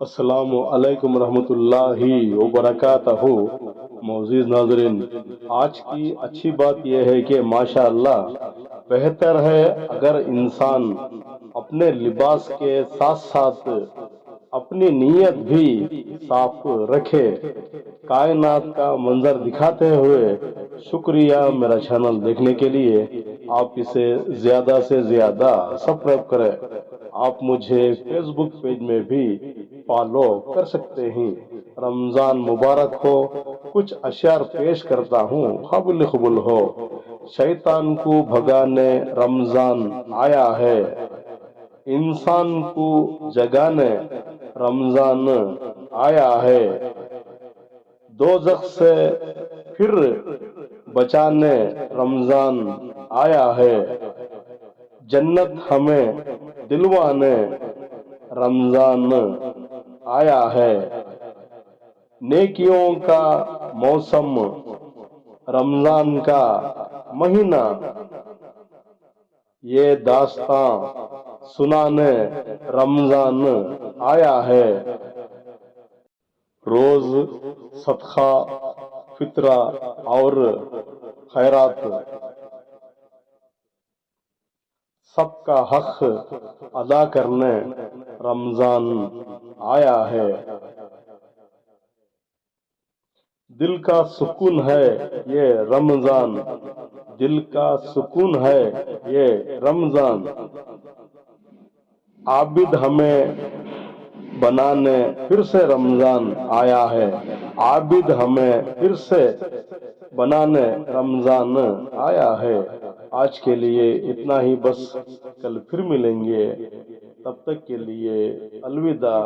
السلام علیکم ورحمۃ اللہ وبرکاتہ۔ معزز ناظرین، آج کی اچھی بات یہ ہے کہ ماشاء اللہ بہتر ہے اگر انسان اپنے لباس کے ساتھ ساتھ اپنی نیت بھی صاف رکھے۔ کائنات کا منظر دکھاتے ہوئے شکریہ میرا چینل دیکھنے کے لیے۔ آپ اسے زیادہ سے زیادہ سبسکرائب کریں۔ آپ مجھے فیس بک پیج میں بھی فالو کر سکتے ہیں۔ رمضان مبارک ہو۔ کچھ اشعار پیش کرتا ہوں، قابل قبول ہو۔ شیطان کو بھگانے رمضان آیا ہے، انسان کو جگانے رمضان آیا ہے، دوزخ سے پھر بچانے رمضان آیا ہے، جنت ہمیں دلوانے رمضان آیا ہے، نیکیوں کا موسم رمضان کا مہینہ، یہ داستاں سنانے رمضان آیا ہے۔ روز صدقہ فطرہ اور خیرات سب کا حق ادا کرنے رمضان آیا ہے۔ دل کا سکون ہے یہ رمضان، دل کا سکون ہے یہ رمضان، عابد ہمیں بنانے پھر سے رمضان آیا ہے، عابد ہمیں پھر سے بنانے رمضان آیا ہے۔ آج کے لیے اتنا ہی بس، کل پھر ملیں گے، تب تک کے لیے الوداع۔